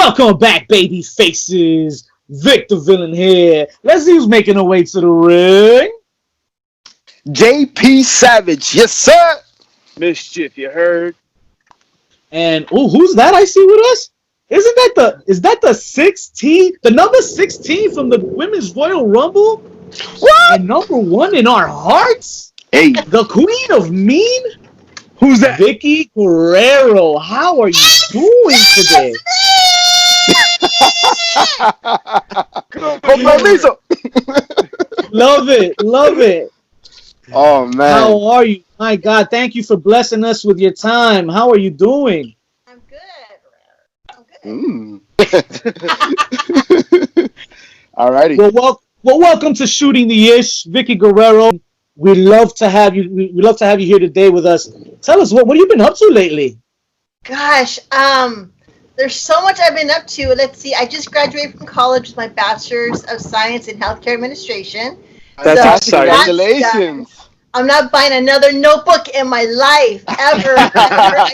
Welcome back, baby faces. Vic the villain here. Let's see who's making their way to the ring. JP Savage, yes sir. Mischief, you heard? And who's that I see with us? Is that the 16? The number 16 from the Women's Royal Rumble? What? And number 1 in our hearts? Hey, The Queen of Mean? Who's that? Vicky Guerrero. How are you doing today? Love it. Oh man. How are you? My God, thank you for blessing us with your time. How are you doing? I'm good. Alrighty. Well, welcome to Shooting the Ish, Vicky Guerrero. We love to have you. We love to have you here today with us. Tell us what have you been up to lately? Gosh, there's so much I've been up to. Let's see. I just graduated from college with my bachelor's of science in healthcare administration. That's So exciting. Congratulations. I'm not buying another notebook in my life ever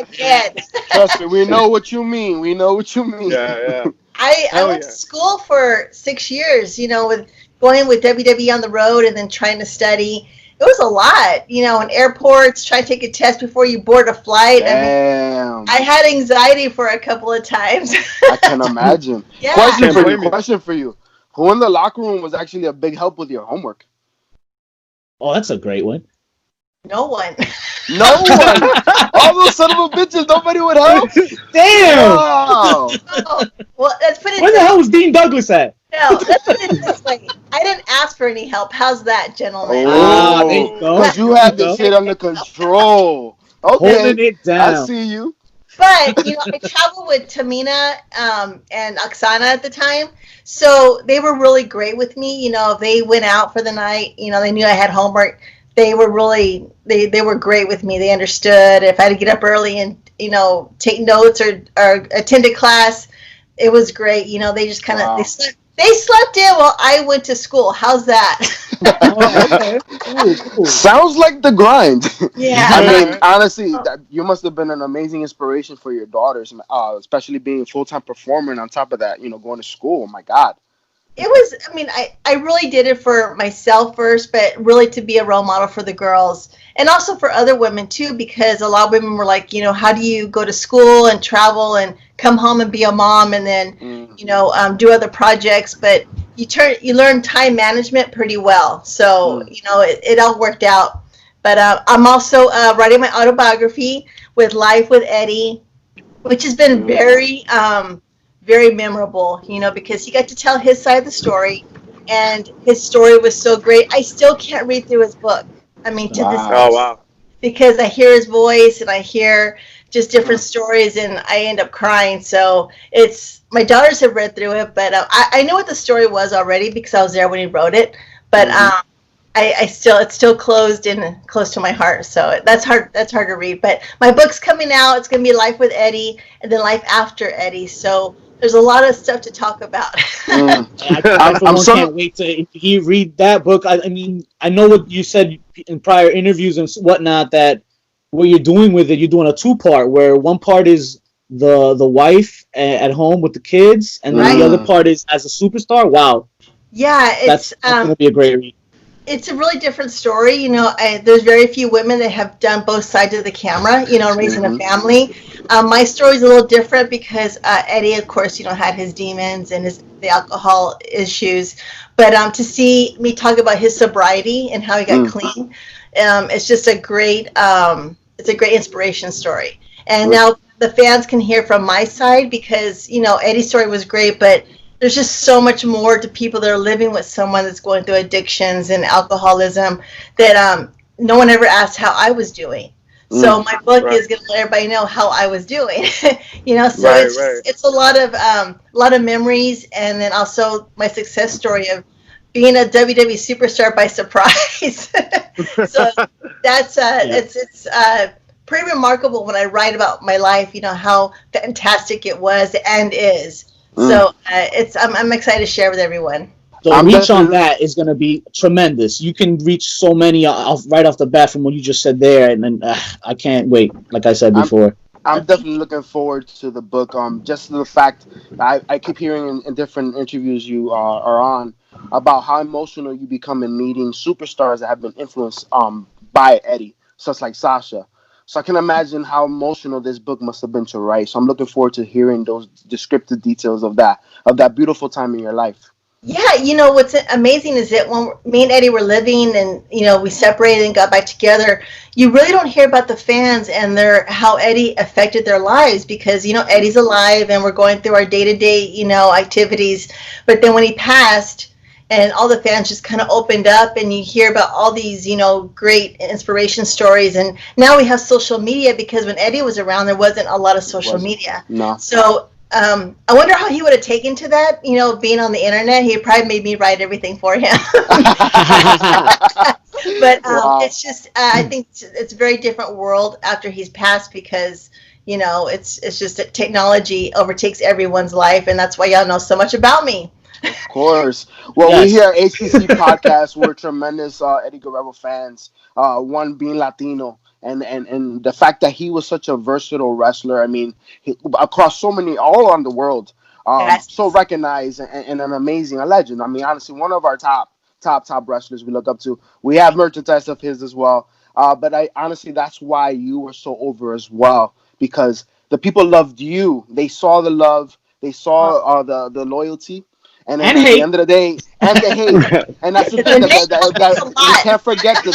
again. Trust me, we know what you mean. Yeah. I went to school for 6 years. With going with WWE on the road and then trying to study. It was a lot, in airports, trying to take a test before you board a flight. Damn. I had anxiety for a couple of times. I can imagine. Yeah. Question for you. Who in the locker room was actually a big help with your homework? Oh, that's a great one. No one. No one. All those son of a bitches, nobody would help. Damn. Wow. Oh, well, let's put it Where the hell was Dean Douglas at? No, let's put it this way. I didn't ask for any help. How's that, gentlemen? Ah, there you go. Because you had this shit under control. Okay. Holding it down. I see you. But, I traveled with Tamina and Oksana at the time. So they were really great with me. They went out for the night. They knew I had homework. They were really, they were great with me. They understood. If I had to get up early and, take notes or attend a class, it was great. They just kind of, Wow. they slept in while I went to school. How's that? Oh, okay. Cool. Sounds like the grind. Yeah. I mean, honestly, you must have been an amazing inspiration for your daughters, especially being a full-time performer and on top of that, going to school. Oh, my God. It was, I really did it for myself first, but really to be a role model for the girls and also for other women too, because a lot of women were like, how do you go to school and travel and come home and be a mom and then, do other projects, but you learn time management pretty well. So, it all worked out. But I'm also writing my autobiography with Life with Eddie, which has been very memorable, because he got to tell his side of the story, and his story was so great. I still can't read through his book. To this day. Oh, wow. Because I hear his voice and I hear just different stories, and I end up crying. So my daughters have read through it, but I knew what the story was already because I was there when he wrote it. But it's still close to my heart. So that's hard to read. But my book's coming out. It's going to be Life with Eddie and then Life After Eddie. So there's a lot of stuff to talk about. I can't wait to read that book. I mean, I know what you said in prior interviews and whatnot, that what you're doing with it, you're doing a 2-part where one part is the wife at home with the kids, and then the other part is as a superstar. Wow. Yeah, that's going to be a great read. It's a really different story. There's very few women that have done both sides of the camera, raising a family. My story is a little different because Eddie, of course, had his demons and the alcohol issues. But to see me talk about his sobriety and how he got clean, it's just a great inspiration story. And now the fans can hear from my side because, Eddie's story was great, but there's just so much more to people that are living with someone that's going through addictions and alcoholism that no one ever asked how I was doing. So my book is going to let everybody know how I was doing. It's a lot of memories, and then also my success story of being a WWE superstar by surprise. So that's it's pretty remarkable when I write about my life. How fantastic it was and is. So I'm excited to share with everyone. The reach on that is going to be tremendous. You can reach so many right off the bat from what you just said there, and then I can't wait. Like I said before, I'm definitely looking forward to the book. Just the fact I keep hearing in different interviews you are on about how emotional you become in meeting superstars that have been influenced by Eddie, such like Sasha. So I can imagine how emotional this book must have been to write. So I'm looking forward to hearing those descriptive details of that beautiful time in your life. Yeah, what's amazing is that when me and Eddie were living and we separated and got back together, you really don't hear about the fans and how Eddie affected their lives, because Eddie's alive and we're going through our day-to-day activities. But then when he passed, and all the fans just kind of opened up, and you hear about all these great inspiration stories. And now we have social media, because when Eddie was around, there wasn't a lot of social media. No. So I wonder how he would have taken to that, being on the internet. He probably made me write everything for him. But Wow. it's just, I think it's a very different world after he's passed, because, it's just that technology overtakes everyone's life. And that's why y'all know so much about me. Of course. Well, Yes. we here at HPC Podcast, we're tremendous Eddie Guerrero fans. One being Latino, and the fact that he was such a versatile wrestler. I mean, across so many, all around the world, Yes. so recognized and an amazing, a legend. I mean, honestly, one of our top wrestlers we look up to. We have merchandise of his as well. But I honestly, that's why you were so over as well, because the people loved you. They saw the love. They saw the loyalty. And then And at hate. the end of the day, and the hate, and that's the thing that we can't forget the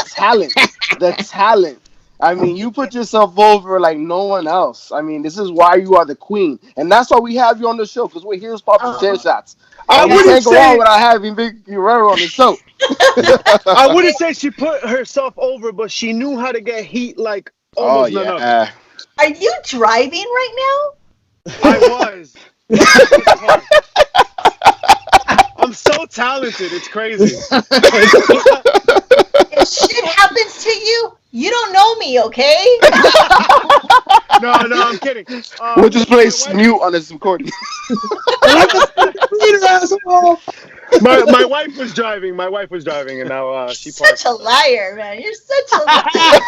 talent, I mean, you put yourself over like no one else. I mean, this is why you are the queen, and that's why we have you on the show, because we're here to spot for Chairshots. I And we wouldn't can't go say- on without having Vicky Guerrero on the show. I wouldn't say she put herself over, but she knew how to get heat like almost none other. Are you driving right I was. I'm so talented. It's crazy. now? If shit happens to you, you don't know me, okay? No, I'm kidding. We'll just play mute on this recording. My wife was driving. And now she parked. Such a liar, man. You're such a liar.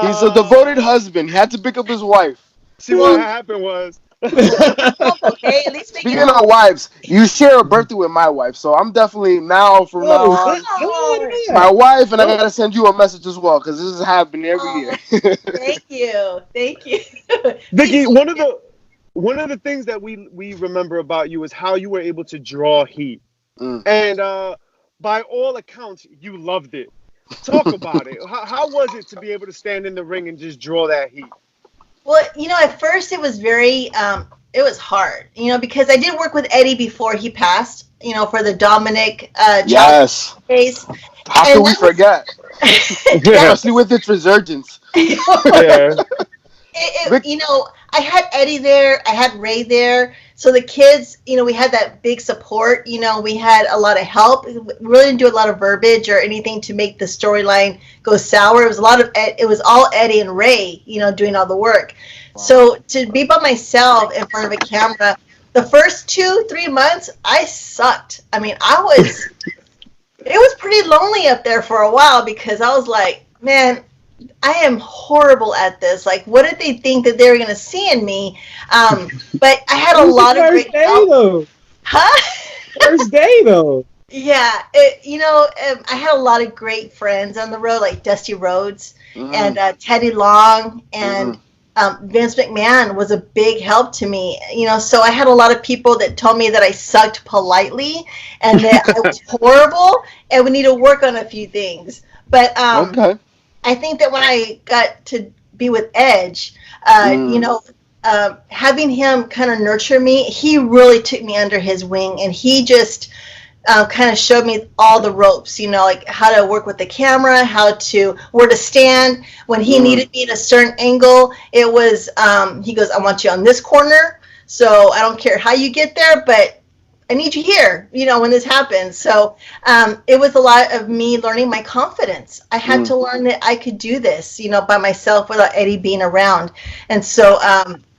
He's a devoted husband. He had to pick up his wife. See, what happened was. Okay, at least make Speaking it. of wives, you share a birthday with my wife, so I'm definitely now on my wife, and I gotta send you a message as well, because this is happening every year. Thank you. Vicky, one of the things that we remember about you is how you were able to draw heat, and by all accounts, you loved it. Talk about it. How was it to be able to stand in the ring and just draw that heat? Well, at first it was very, it was hard, because I did work with Eddie before he passed, for the Dominic Yes. case. How can we forget? Especially with its resurgence. Yeah. I had Eddie there, I had Ray there, so the kids, we had that big support. We had a lot of help. We really didn't do a lot of verbiage or anything to make the storyline go sour. It was all Eddie and Ray, doing all the work. Wow. So to be by myself in front of a camera, the first 2-3 months, I sucked. I mean, it was pretty lonely up there for a while, because I was like, man, I am horrible at this. Like, what did they think that they were going to see in me? But I had a lot of great help. Though. Huh? First day, though. Yeah. I had a lot of great friends on the road, like Dusty Rhodes and Teddy Long, and Vince McMahon was a big help to me. So I had a lot of people that told me that I sucked politely and that I was horrible and we need to work on a few things. But Okay. I think that when I got to be with Edge, having him kind of nurture me, he really took me under his wing, and he just kind of showed me all the ropes, like how to work with the camera, where to stand. When he needed me in a certain angle, it was, he goes, I want you on this corner, so I don't care how you get there, but I need you here, when this happens. So it was a lot of me learning my confidence. I had to learn that I could do this, by myself without Eddie being around. And so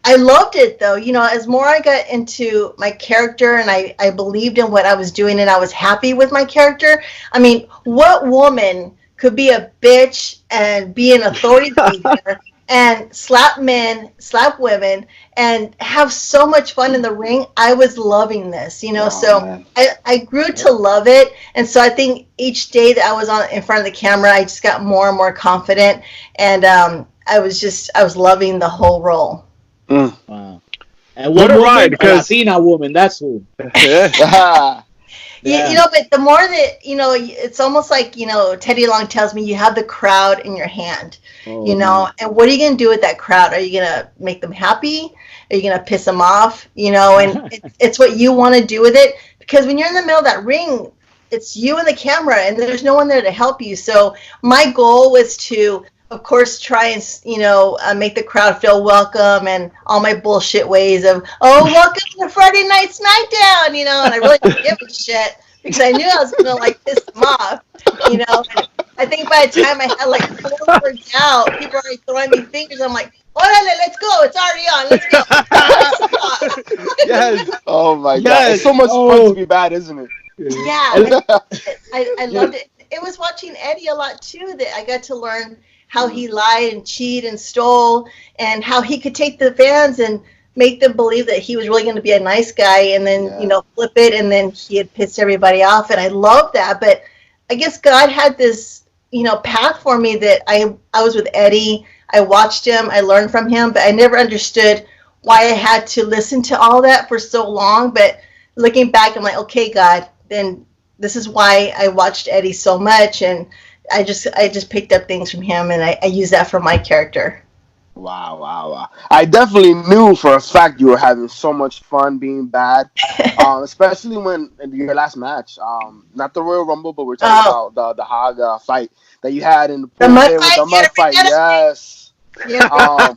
I loved it, though. As more I got into my character and I believed in what I was doing and I was happy with my character. I mean, what woman could be a bitch and be an authority figure and slap men, slap women, and have so much fun in the ring. I was loving this, you know. Oh, so I grew to love it, and so I think each day that I was on in front of the camera, I just got more and more confident, and I was loving the whole role. Wow. And what a ride, a Latina woman, that's who. Yeah. You know, but the more that, you know, it's almost like, you know, Teddy Long tells me you have the crowd in your hand, you know, and what are you going to do with that crowd? Are you going to make them happy? Are you going to piss them off? You know, and it's what you want to do with it, because when you're in the middle of that ring, it's you and the camera and there's no one there to help you. So my goal was to, of course, try and, you know, make the crowd feel welcome, and all my bullshit ways of, oh, welcome to Friday Night SmackDown, you know, and I really didn't give a shit because I knew I was going to, like, piss them off, you know. And I think by the time I had, like, 4 words out, people were already throwing me fingers. I'm like, oh, let's go. It's already on. Let's go. Yes. Oh, my God. It's so much fun to be bad, isn't it? Yeah. I loved it. It was watching Eddie a lot, too, that I got to learn how he lied and cheated and stole, and how he could take the fans and make them believe that he was really going to be a nice guy, and then, you know, flip it, and then he had pissed everybody off. And I love that. But I guess God had this, you know, path for me that I was with Eddie. I watched him. I learned from him, but I never understood why I had to listen to all that for so long. But looking back, I'm like, okay, God, then this is why I watched Eddie so much, and I just picked up things from him, and I use that for my character. Wow. I definitely knew for a fact you were having so much fun being bad, especially when in your last match, not the Royal Rumble, but we're talking about the Haga fight that you had in the mud with the mud fight. Yes. Yeah.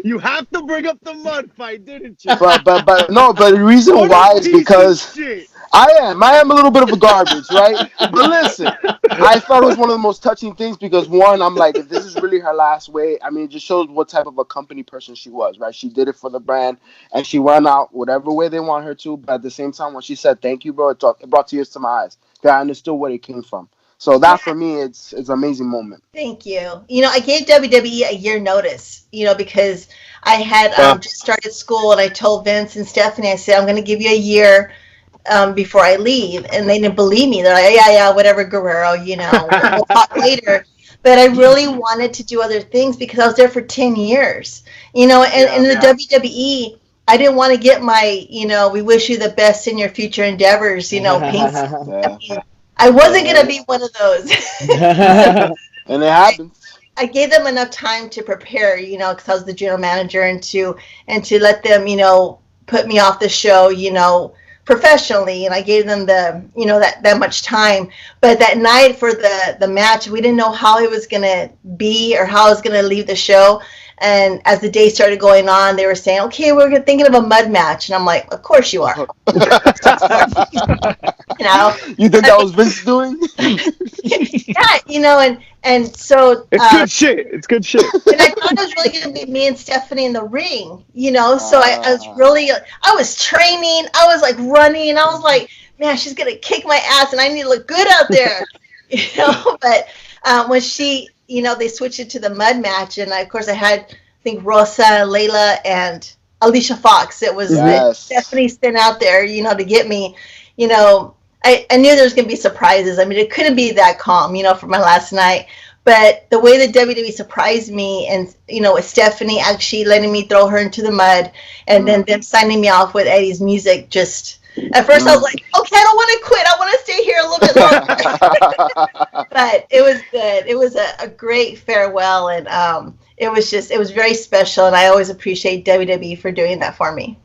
You have to bring up the mud fight, didn't you? But the reason why is because I am a little bit of a garbage, right? But listen, I thought it was one of the most touching things because, one, I'm like, if this is really her last way, I mean, it just shows what type of a company person she was, right? She did it for the brand, and she went out whatever way they want her to. But at the same time, when she said thank you, bro, it brought tears to my eyes. I understood where it came from. So that for me, it's an amazing moment. Thank you. You know, I gave WWE a year notice, you know, because I had just started school, and I told Vince and Stephanie, I said, I'm going to give you a year before I leave. And they didn't believe me. They're like, yeah, whatever, Guerrero, you know, we'll talk later. But I really wanted to do other things because I was there for 10 years, you know, and in the WWE, I didn't want to get my, you know, we wish you the best in your future endeavors, you know, pink. I wasn't going to be one of those. And it happened. I gave them enough time to prepare, you know, because I was the general manager, and to let them, you know, put me off the show, you know, professionally. And I gave them the, you know, that much time. But that night for the match, we didn't know how it was going to be or how I was going to leave the show. And as the day started going on, they were saying, okay, we're thinking of a mud match. And I'm like, of course you are. You know? You think that was Vince doing? Yeah, you know, and so... It's good shit. It's good shit. And I thought it was really going to be me and Stephanie in the ring, you know? So I was really... I was training. I was, like, running. And I was like, man, she's going to kick my ass, and I need to look good out there. You know? But when she... You know, they switched it to the mud match, and of course I had, I think, Rosa, Layla, and Alicia Fox. It was Stephanie sent out there, you know, to get me. You know, I knew there was going to be surprises. I mean, it couldn't be that calm, you know, for my last night. But the way that WWE surprised me, and, you know, with Stephanie actually letting me throw her into the mud, and then them signing me off with Eddie's music, just... At first, I was like, okay, I don't want to quit. I want to stay here a little bit longer. But it was good. It was a great farewell, and it was very special, and I always appreciate WWE for doing that for me.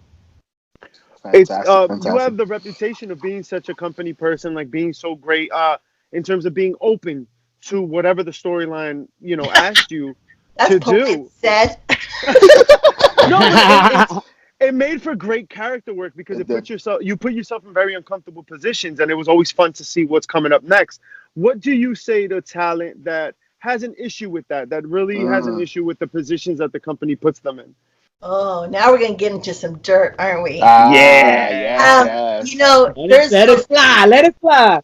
Fantastic. You have the reputation of being such a company person, like being so great in terms of being open to whatever the storyline, you know, asked you to do. Said. No, it made for great character work because you put yourself in very uncomfortable positions, and it was always fun to see what's coming up next. What do you say to talent that has an issue with that really has an issue with the positions that the company puts them in? Oh, now we're going to get into some dirt, aren't we? Yeah. You know, let it fly.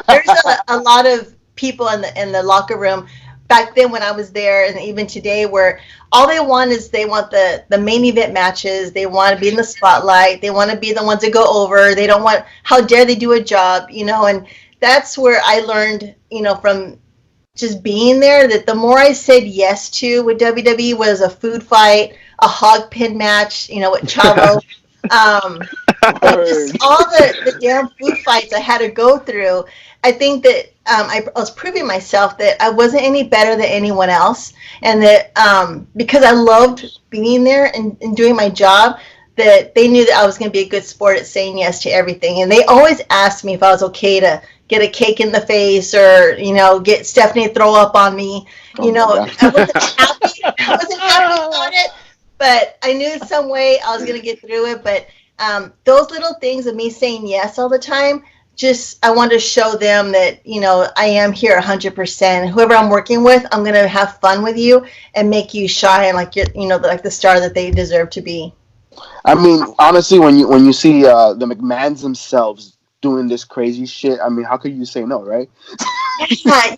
There's a lot of people in the locker room back then when I was there, and even today, where all they want is they want the main event matches. They want to be in the spotlight. They want to be the ones that go over. They don't want, how dare they do a job, and that's where I learned, from just being there, that the more I said yes to with WWE was a food fight, a hog pin match, with Chavo. Just all the damn food fights I had to go through. I think that I was proving myself that I wasn't any better than anyone else, and that because I loved being there and doing my job, that they knew that I was going to be a good sport at saying yes to everything. And they always asked me if I was okay to get a cake in the face, or get Stephanie to throw up on me. I wasn't happy. I wasn't happy about it, but I knew some way I was going to get through it. But those little things of me saying yes all the time, I want to show them that, I am here 100%. Whoever I'm working with, I'm going to have fun with you and make you shine like you're, like the star that they deserve to be. I mean, honestly, when you see the McMahons themselves doing this crazy shit, I mean, how could you say no, right? Yeah,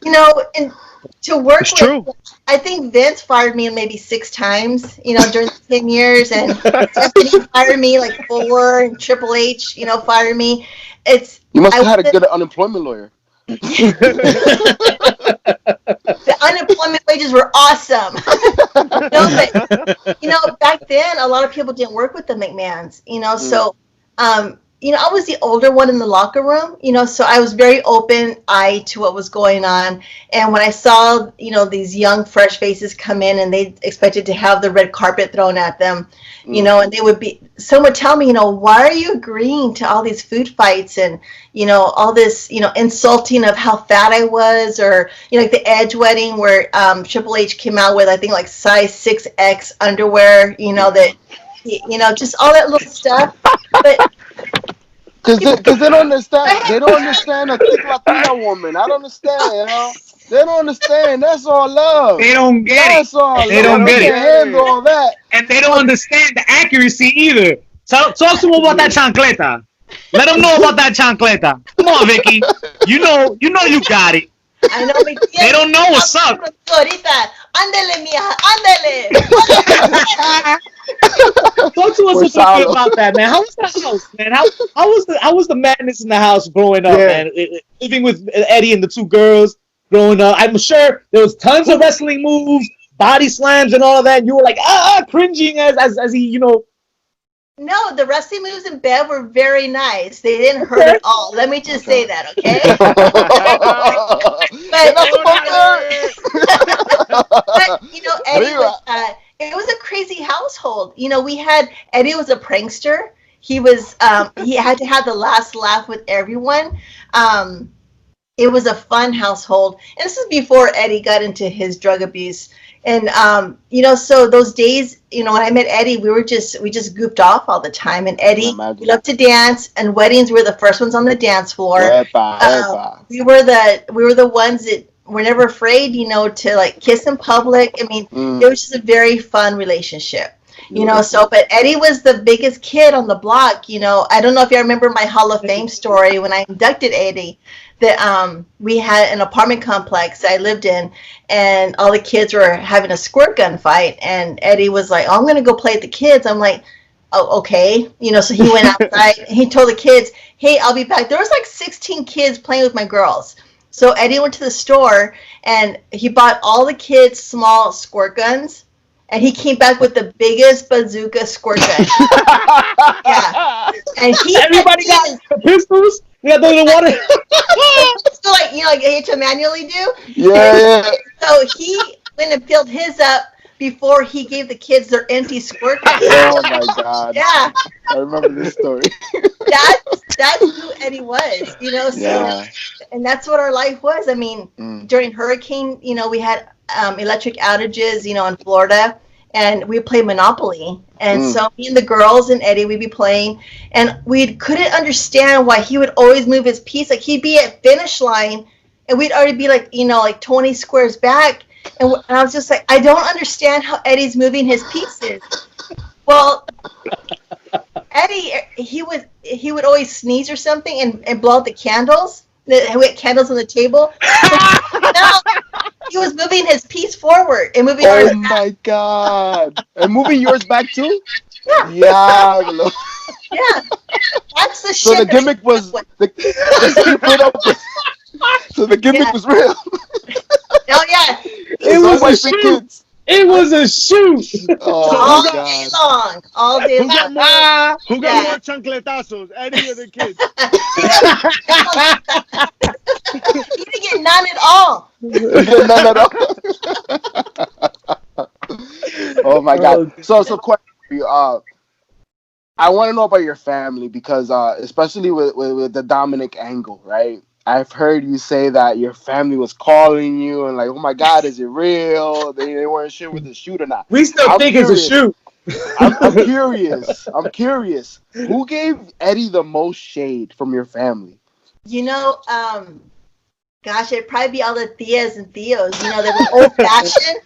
and to work it's with, true. I think Vince fired me maybe 6 times, during the 10 years, and Stephanie fired me like 4, and Triple H, fired me. You must have had a good unemployment lawyer. The unemployment wages were awesome. But back then a lot of people didn't work with the McMahons, so I was the older one in the locker room, so I was very open-eyed to what was going on. And when I saw, these young, fresh faces come in and they expected to have the red carpet thrown at them, and some would tell me, why are you agreeing to all these food fights and, all this, insulting of how fat I was, or, like the Edge wedding where Triple H came out with, I think, like size 6X underwear, that, just all that little stuff. But Because they don't understand. They don't understand a thick Latina woman. I don't understand, They don't understand. That's all love. They don't get That's it. all They love. don't get it. Handle all that. And they don't understand the accuracy either. Talk to them about that chancleta. Let them know about that chancleta. Come on, Vicky. You know you got it. I know. They don't know what's up. Ahorita, ándele, mija, ándele. Talk to us a little bit about that, man. How was the house, man? How was the madness in the house growing up, man? Living with Eddie and the 2 girls growing up. I'm sure there was tons of wrestling moves, body slams, and all of that. And you were like cringing as he, No, the wrestling moves in bed were very nice. They didn't hurt at all. Let me just say that, okay? But Eddie it was a crazy household. Eddie was a prankster. He was he had to have the last laugh with everyone. It was a fun household. And this is before Eddie got into his drug abuse. And so those days, when I met Eddie, we just goofed off all the time. And Eddie, we loved to dance, and weddings were the first ones on the dance floor. We were the ones that were never afraid, to like kiss in public. I mean, it was just a very fun relationship. But Eddie was the biggest kid on the block. I don't know if you remember my Hall of Fame story when I inducted Eddie. That we had an apartment complex I lived in, and all the kids were having a squirt gun fight, and Eddie was like, I'm gonna go play with the kids. I'm like, oh, okay, so he went outside and he told the kids, hey, I'll be back. There was like 16 kids playing with my girls. So Eddie went to the store and he bought all the kids small squirt guns, and he came back with the biggest bazooka squirt gun. Yeah. And everybody got the pistols. Yeah, the water. So like you manually do. Yeah. So he went and filled his up before he gave the kids their empty squirt guns. Oh my God. Yeah. I remember this story. That's who Eddie was, So, yeah. And that's what our life was. I mean, during hurricane, we had electric outages, in Florida. And we played Monopoly. And so me and the girls and Eddie, we'd be playing. And we couldn't understand why he would always move his piece. Like, he'd be at finish line, and we'd already be like, like 20 squares back. And I was just like, I don't understand how Eddie's moving his pieces. Well, Eddie, he would always sneeze or something and blow out the candles. We had candles on the table. No, he was moving his piece forward and moving ours back. Oh my god! And moving yours back too? Yeah. Yeah. Yeah. That's the So shit. the gimmick was you put up with, so the gimmick was real. Oh yeah. It was a shoot. Kids. It was a shoot. Oh All my day god! long. All day Who got long. more? Who got more chancletazos? Eddie or the kids? You didn't get none at all. None at all. Oh my god! So question for you. I want to know about your family because, especially with the Dominic angle, right? I've heard you say that your family was calling you and like, oh my god, is it real? They weren't sure with the shoot or not. We still think it's a shoot. I'm curious. I'm curious. Who gave Eddie the most shade from your family? You know, gosh, it'd probably be all the tias and tios. You know, they were old fashioned.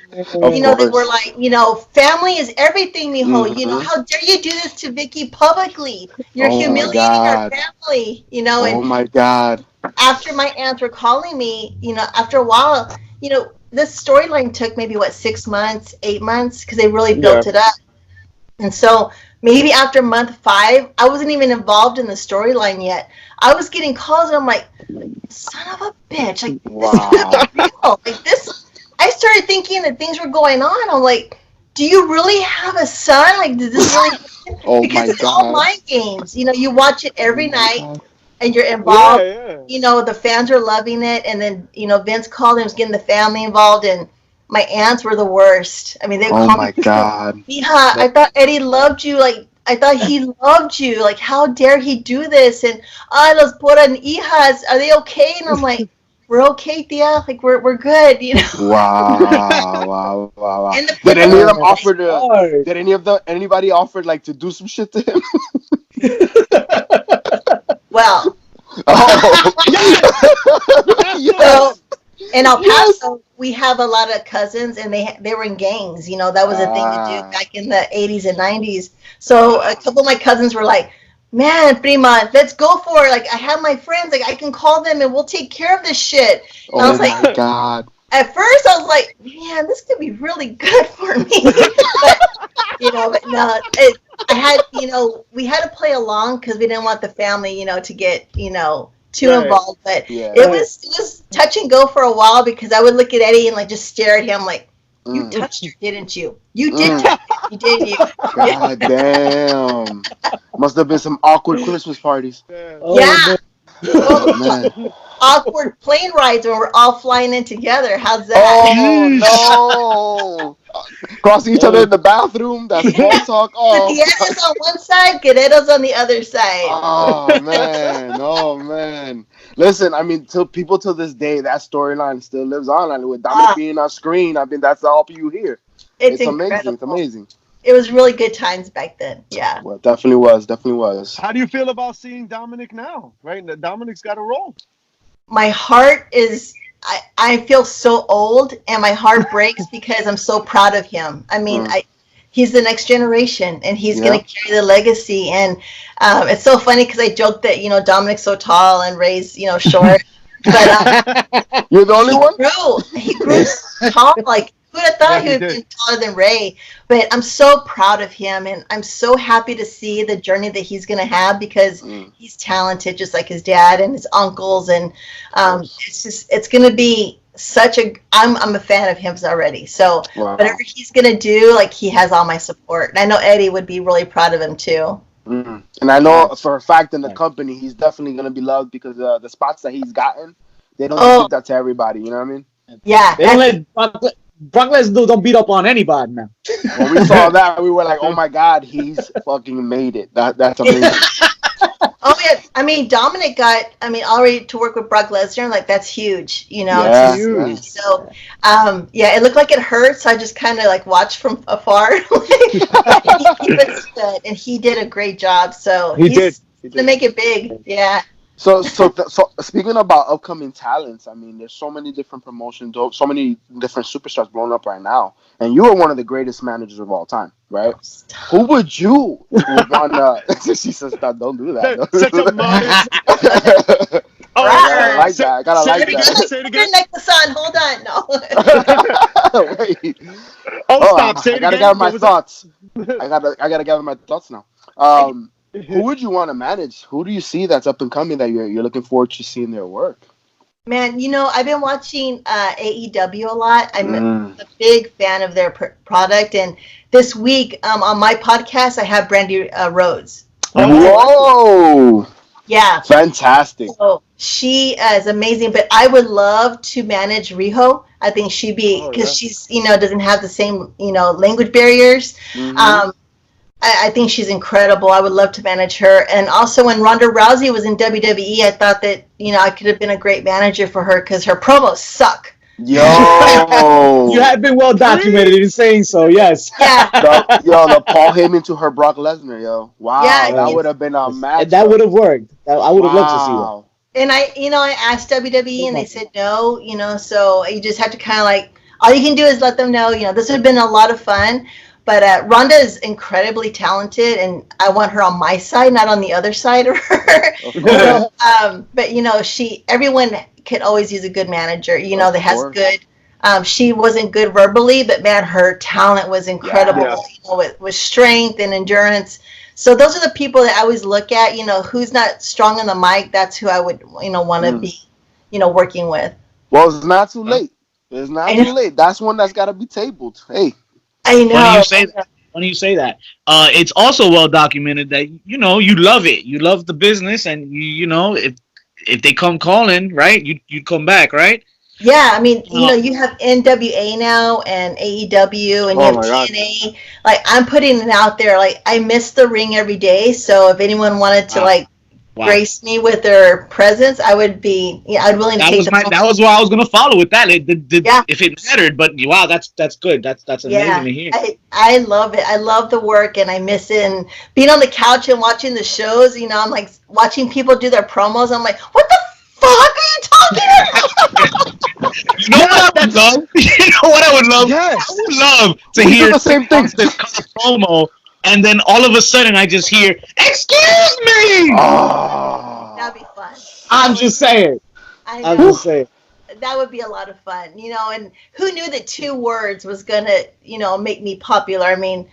You know, they were like, you know, family is everything, mijo. Mm-hmm. You know, how dare you do this to Vickie publicly? You're humiliating our family. You know, and oh my god. After my aunts were calling me, you know, after a while, you know, this storyline took maybe 6 months, 8 months, because they really built it up. And so maybe after month 5, I wasn't even involved in the storyline yet. I was getting calls and I'm like, son of a bitch. Like, this is real. Like this, I started thinking that things were going on. I'm like, do you really have a son? Like, does this really because it's all mind games. You know, you watch it every night and you're involved. You know, the fans are loving it. And then, you know, Vince called and was getting the family involved, and my aunts were the worst. I mean, they called me. Oh my god. Mija, I thought Eddie loved you. Like, I thought he loved you. Like, how dare he do this? And los poran hijas, are they okay? And I'm like, we're okay, tia. Like, we're good, you know. Wow. And did any of them offer to? Did anybody offer like to do some shit to him? Well. Yes. So, in El Paso, we have a lot of cousins, and they were in gangs. You know, that was a thing to do back in the 80s and 90s. So a couple of my cousins were like, man, prima, let's go for it. Like, I have my friends. Like, I can call them, and we'll take care of this shit. And I was like, my god. At first, I was like, man, this could be really good for me. But, you know, but no, I had, you know, we had to play along because we didn't want the family, you know, to get, you know, too involved. But it was touch and go for a while because I would look at Eddie and like just stare at him like, you touched her, didn't you? You did touch her, you didn't you? God damn. Must have been some awkward Christmas parties. Yeah. Oh, man. Awkward plane rides when we're all flying in together. How's that? Oh, no. Crossing each other in the bathroom. That's small talk. Oh, Guerrero's on one side, Guerrero's on the other side. Oh, man. Listen, I mean, people to this day, that storyline still lives on. And with Dominic being on screen, I mean, that's all you hear. It's amazing. It's amazing. It was really good times back then. Yeah. Well, definitely was. How do you feel about seeing Dominic now? Right? Dominic's got a role. My heart is, I feel so old, and my heart breaks because I'm so proud of him. I mean, he's the next generation, and he's going to carry the legacy. And it's so funny because I joked that, you know, Dominic's so tall and Ray's, you know, short. But you're the only one? He grew tall. Like, who would have thought he would have been taller than Ray? But I'm so proud of him, and I'm so happy to see the journey that he's going to have because he's talented just like his dad and his uncles. And it's going to be such a, I'm a fan of him already. So whatever he's going to do, like, he has all my support. And I know Eddie would be really proud of him too. And I know for a fact in the company, he's definitely going to be loved because the spots that he's gotten, they don't give that to everybody. You know what I mean? Yeah. They don't let Brock Lesnar don't beat up on anybody now. When we saw that, we were like, "Oh my god, he's fucking made it! That's amazing." Oh yeah, I mean Dominic got, already to work with Brock Lesnar, like that's huge, you know. Yeah, it's huge. So, it looked like it hurt, so I just kind of like watched from afar. He was good, and he did a great job. So he's gonna make it big. Yeah. So speaking about upcoming talents, I mean, there's so many different promotions, so many different superstars blowing up right now, and you are one of the greatest managers of all time, right? Who would you want? She says, "Don't do that." Such a modest. that. I gotta like that. Say it again. Necklace on. Hold on. No. Wait. Oh, stop. Say it I gotta again. gather my thoughts. I gotta gather my thoughts now. Who would you want to manage? Who do you see that's up and coming that you're looking forward to seeing their work? Man, I've been watching AEW a lot. I'm a big fan of their product, and this week on my podcast, I have Brandy Rhodes. Whoa! Yeah, fantastic. So she is amazing, but I would love to manage Riho. I think she'd be because she's doesn't have the same language barriers. I think she's incredible. I would love to manage her. And also when Ronda Rousey was in WWE, I thought that, I could have been a great manager for her because her promos suck. Yo! You have been well documented in saying so, yes. Yeah. The Paul Heyman to her Brock Lesnar, yo. Wow. Yeah, that would have been a match. That would have worked. I would have loved to see that. And I asked WWE and they said no, so you just have to kind of like, all you can do is let them know, this would have been a lot of fun. But Ronda is incredibly talented, and I want her on my side, not on the other side of her. But everyone could always use a good manager. That has good. She wasn't good verbally, but man, her talent was incredible. Yeah. With strength and endurance. So those are the people that I always look at. Who's not strong on the mic? That's who I would want to be, working with. Well, it's not too late. It's not too late. That's one that's got to be tabled. Hey. I know. Funny you say that. It's also well documented that you love it. You love the business, and if they come calling, right, you come back, right? Yeah, I mean, you have NWA now and AEW, and you have TNA. Like, I'm putting it out there. Like, I miss the ring every day. So if anyone wanted to grace me with their presence, I would be. I'd willing to take that was what I was gonna follow with that. If it mattered, but wow, that's good. That's amazing to hear. I love it. I love the work, and I miss it. And being on the couch and watching the shows, I'm like watching people do their promos. I'm like, what the fuck are you talking about? You know what I would love? You know what I would love? Yes. I would love to hear the same thing. This promo. And then all of a sudden, I just hear, "Excuse me." Oh. That'd be fun. I'm just saying. I'm just saying. That would be a lot of fun, And who knew that 2 words was gonna, make me popular? I mean,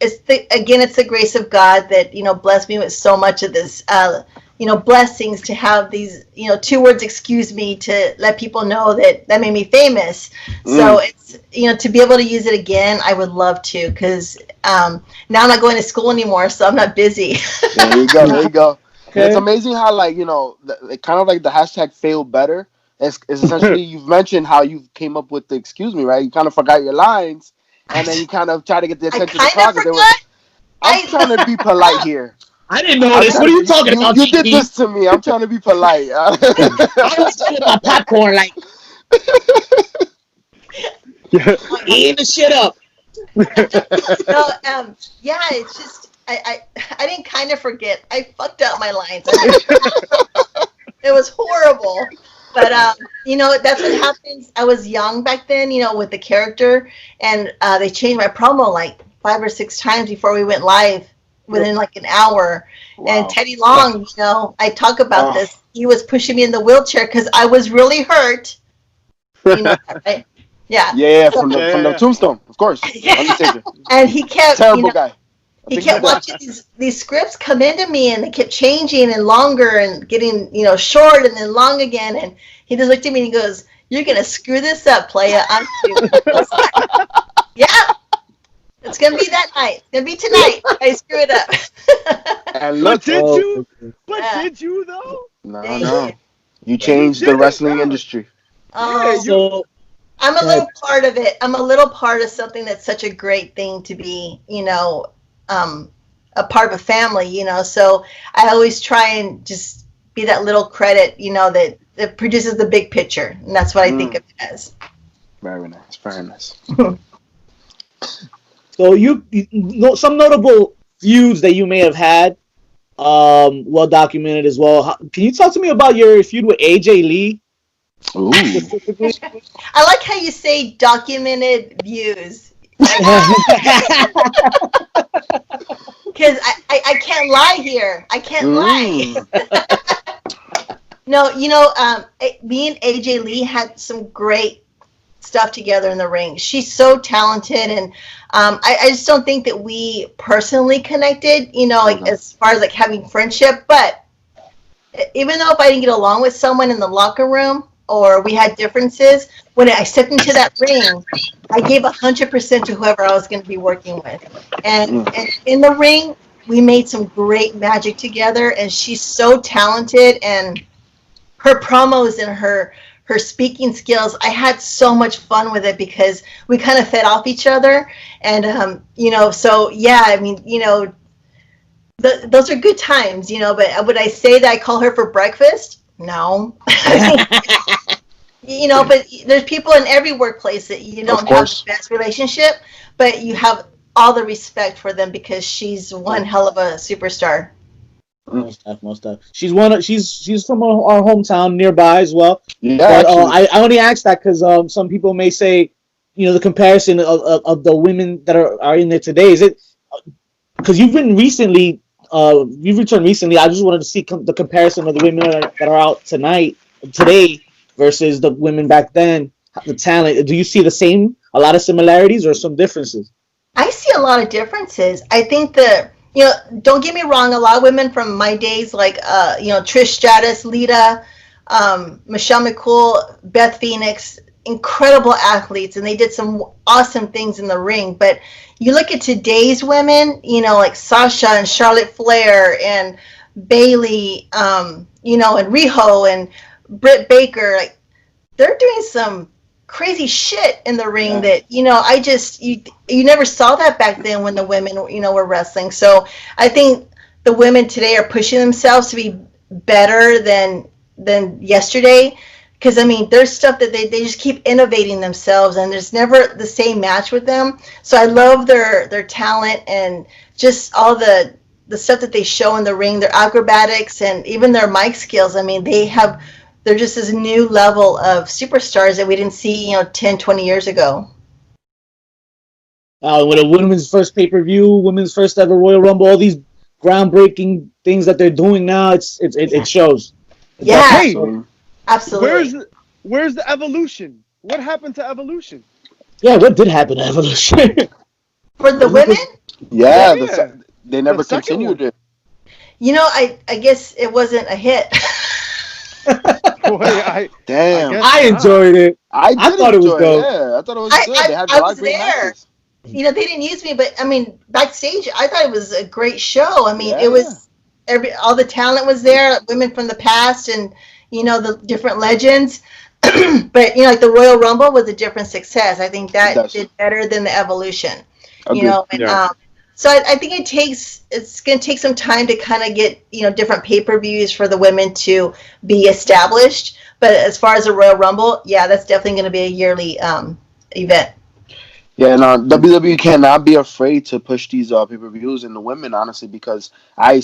it's the grace of God that blessed me with so much of this, blessings to have these, 2 words. Excuse me, to let people know that made me famous. So it's to be able to use it again, I would love to because. Now I'm not going to school anymore, so I'm not busy. There you go. Okay. It's amazing how, kind of like the hashtag fail better. It's essentially, you've mentioned how you came up with the excuse me, right? You kind of forgot your lines, and then you kind of try to get the attention of the crowd. I'm trying to be polite here. I didn't know this. What are you talking about? You did this to me. I'm trying to be polite. I was eating my popcorn eating the shit up. It's just I didn't kind of forget. I fucked up my lines. It was horrible, but that's what happens. I was young back then, with the character, and they changed my promo like 5 or 6 times before we went live within like an hour. Wow. And Teddy Long, I talk about this. He was pushing me in the wheelchair because I was really hurt. Right? Yeah, from the Tombstone, of course. And he kept terrible guy. He kept watching these scripts come into me, and they kept changing and longer and getting short and then long again. And he just looked at me and he goes, "You're gonna screw this up, playa." Yeah, it's gonna be that night. It's gonna be tonight. I screw it up. And look, did you though? No. You changed the wrestling industry. Oh. I'm a little part of it. I'm a little part of something that's such a great thing to be, a part of a family, So I always try and just be that little credit, that produces the big picture. And that's what I think of it as. Very nice. Very nice. So you know some notable feuds that you may have had, well documented as well. Can you talk to me about your feud with AJ Lee? Ooh. I like how you say documented views. Because I can't lie here. I can't lie. No, me and AJ Lee had some great stuff together in the ring. She's so talented, and I just don't think that we personally connected, like as far as like having friendship. But even though if I didn't get along with someone in the locker room or we had differences, when I stepped into that ring, I gave 100% to whoever I was going to be working with. And in the ring, we made some great magic together, and she's so talented, and her promos and her speaking skills, I had so much fun with it because we kind of fed off each other. And, so yeah, I mean, those are good times, but would I say that I call her for breakfast? No. But there's people in every workplace that you don't have the best relationship, but you have all the respect for them because she's one hell of a superstar. Most stuff. She's from our hometown nearby as well. Yeah, but I only asked that because some people may say, the comparison of the women that are in there today. Is it because you've returned recently? I just wanted to see the comparison of the women that are out today versus the women back then. The talent. Do you see a lot of similarities or some differences? I see a lot of differences. I think that. Don't get me wrong. A lot of women from my days, like Trish Stratus, Lita, Michelle McCool, Beth Phoenix, incredible athletes, and they did some awesome things in the ring. But you look at today's women, like Sasha and Charlotte Flair and Bayley, and Riho and Britt Baker. Like they're doing some crazy shit in the ring that I just you never saw that back then when the women were wrestling. So I think the women today are pushing themselves to be better than yesterday, because I mean there's stuff that they just keep innovating themselves, and there's never the same match with them. So I love their talent and just all the stuff that they show in the ring, their acrobatics and even their mic skills. I mean they're just this new level of superstars that we didn't see, 10, 20 years ago. With a women's first pay-per-view, women's first ever Royal Rumble, all these groundbreaking things that they're doing now, it shows. Yeah, hey, absolutely. Where's the evolution? What happened to evolution? Yeah, what did happen to evolution? For the women? Yeah. They never continued it. I guess it wasn't a hit. Boy, I enjoyed it. I thought it was dope. Yeah, I thought it was good. They had a lot of great matches. They didn't use me, but I mean, backstage, I thought it was a great show. I mean, it was all the talent was there, women from the past, and the different legends. But like the Royal Rumble was a different success. I think that did better than the Evolution. So I think it's going to take some time to kind of get, different pay-per-views for the women to be established. But as far as the Royal Rumble, that's definitely going to be a yearly event. Yeah, and WWE cannot be afraid to push these pay-per-views in the women, honestly, because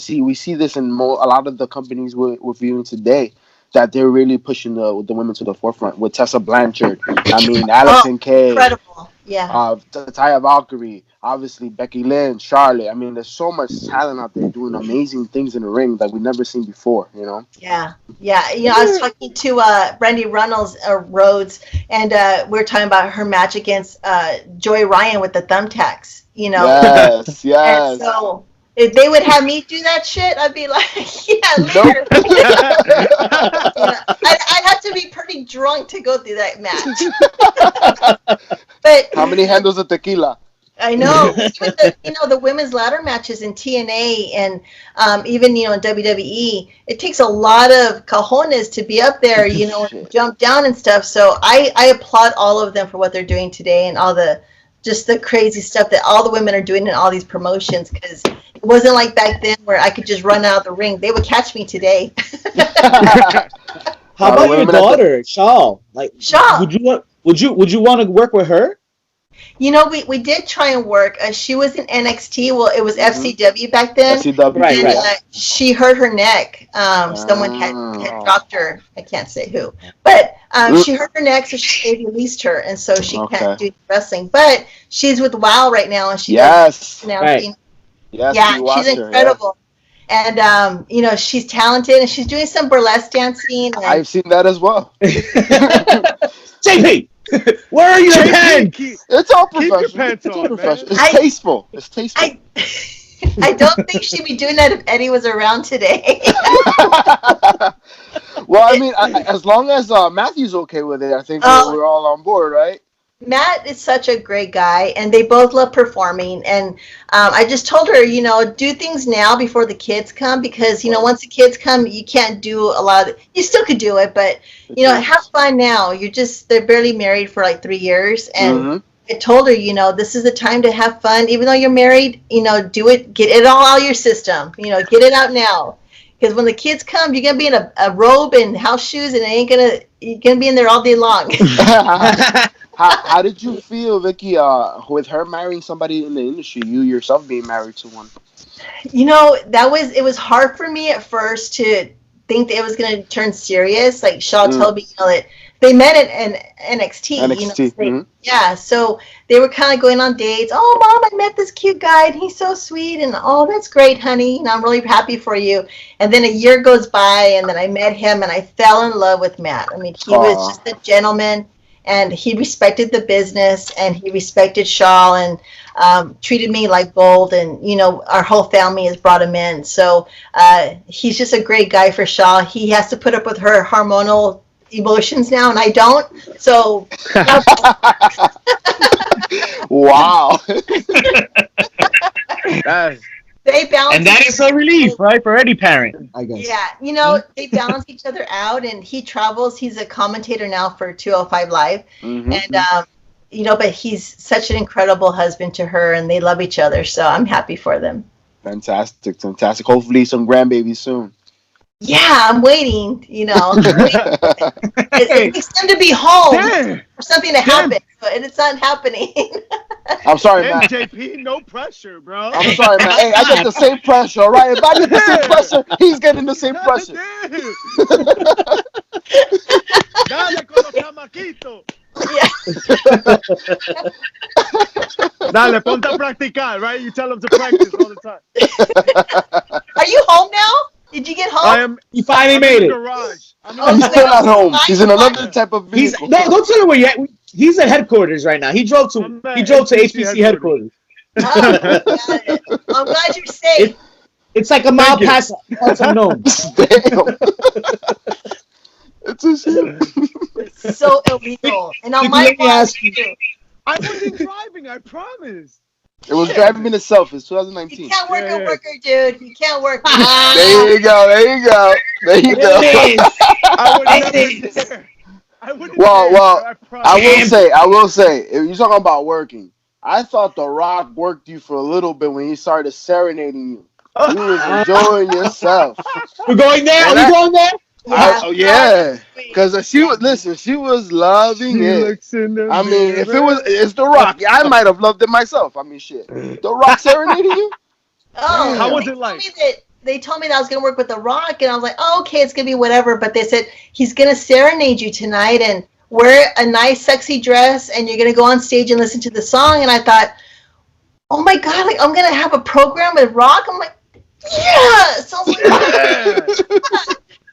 we see this in a lot of the companies we're viewing today, that they're really pushing the women to the forefront with Tessa Blanchard. I mean, Allison Kay. Incredible. Yeah. Taya Valkyrie, obviously Becky Lynch, Charlotte. I mean, there's so much talent out there doing amazing things in the ring that we've never seen before, Yeah. I was talking to Brandy Runnels Rhodes, and we were talking about her match against Joy Ryan with the thumbtacks, Yes. And so if they would have me do that shit, I'd be like, later. I'd have to be pretty drunk to go through that match. But how many handles of tequila? I know. The women's ladder matches in TNA and even in WWE, it takes a lot of cojones to be up there, and jump down and stuff. So I applaud all of them for what they're doing today and all the crazy stuff that all the women are doing in all these promotions, because it wasn't like back then where I could just run out of the ring. They would catch me today. How about your daughter, Shaul? Shaul. Would you want to work with her? We did try and work. She was in NXT. Well, it was FCW back then. FCW, right. She hurt her neck. Someone had dropped her. I can't say who. But she hurt her neck, so they released her. And so she can't do wrestling. But she's with WoW right now. And she does now. Right. She's incredible. And you know, she's talented, and she's doing some burlesque dancing. And I've seen that as well. JP, where are your pants? It's all Keep your professional. pants It's all on, professional. man. It's tasteful. It's tasteful. I don't think she'd be doing that if Eddie was around today. Well, I mean, as long as Matthew's okay with it, I think we're all on board, right? Matt is such a great guy, and they both love performing. And I just told her, you know, do things now before the kids come, because, you know, once the kids come, you can't do a lot of, you still could do it, but, you know, have fun now. They're barely married for like 3 years. And I told her, you know, this is the time to have fun. Even though you're married, you know, do it, get it all out of your system, you know, get it out now. Because when the kids come, you're going to be in a robe and house shoes, and you're going to be in there all day long. How did you feel, Vicky, with her marrying somebody in the industry, you yourself being married to one? You know, it was hard for me at first to think that it was going to turn serious. Like Shaul told me, you know, that they met in NXT. NXT. You know, yeah, so they were kind of going on dates. Oh, Mom, I met this cute guy, and he's so sweet. And, oh, that's great, honey. And I'm really happy for you. And then a year goes by, and then I met him, and I fell in love with Matt. I mean, he was just a gentleman, and he respected the business, and he respected Shaul, and treated me like gold. And, you know, our whole family has brought him in. So he's just a great guy for Shaul. He has to put up with her hormonal emotions now, and I don't. So wow. They balance, and that is a relief, right, for any parent, I guess. Yeah, you know, they balance each other out, and he travels. He's a commentator now for 205 Live, and you know, but he's such an incredible husband to her, and they love each other. So I'm happy for them. Fantastic. Hopefully, some grandbabies soon. Yeah, I'm waiting. You know, it takes them to be home for something to happen, and it's not happening. I'm sorry, man. JP, no pressure, bro. I'm sorry, man. Hey, I get the same pressure, all right? If I get the same pressure, he's getting the same pressure. Dale con los chamaquitos. Dale, ponte a practicar, right? You tell them to practice all the time. Are you home now? Did you get home? He finally made it. Garage. He's still not home. He's in another type of vehicle. Don't tell him where yet. He's at headquarters right now. He drove to HPC headquarters. Oh, I'm glad you're safe. It's like a mile past unknown. Damn. It's a shame. It's so illegal. And on my watch, I wasn't driving, I promise. It was driving itself. It's 2019. You can't work a worker, dude. You can't work. There you go. I wouldn't well, I will say, if you're talking about working, I thought The Rock worked you for a little bit when he started serenading you. You was enjoying yourself. We're going there? Are we going there? Yeah, because she was loving it. I mean, if it's The Rock, I might have loved it myself. I mean, shit, The Rock serenading you? Oh, how was it like? They told me that I was going to work with The Rock, and I was like, oh, okay, it's going to be whatever. But they said, he's going to serenade you tonight and wear a nice, sexy dress, and you're going to go on stage and listen to the song. And I thought, oh my God, like, I'm going to have a program with Rock? I'm like, yeah! Sounds like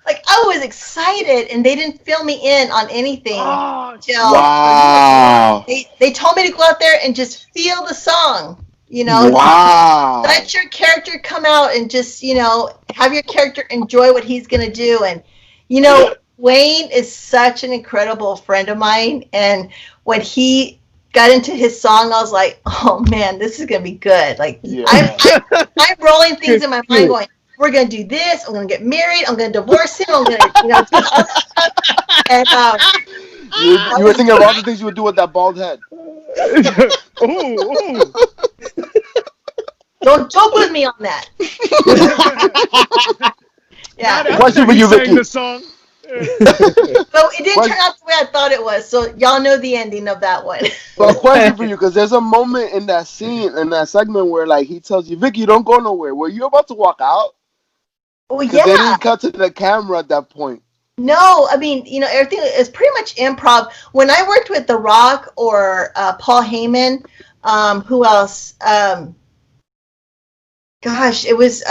like, I was excited, and they didn't fill me in on anything. Wow. They told me to go out there and just feel the song, you know. Wow. Let your character come out and just, you know, have your character enjoy what he's going to do. And, you know, Wayne is such an incredible friend of mine, and when he got into his song, I was like, oh, man, this is going to be good. Like, I'm rolling things in my mind going, we're going to do this. I'm going to get married. I'm going to divorce him. I'm going to, you know, do all that. And you were thinking of all the things you would do with that bald head. Don't joke with me on that. Yeah. Question for you, Vicky. The song. So it didn't turn out the way I thought it was. So y'all know the ending of that one. Well, question for you, because there's a moment in that scene, in that segment, where like he tells you, Vicky, don't go nowhere. Were you about to walk out? Oh, yeah. Then he cut to the camera at that point. No, I mean, you know, everything is pretty much improv. When I worked with The Rock or Paul Heyman, who else? Gosh, it was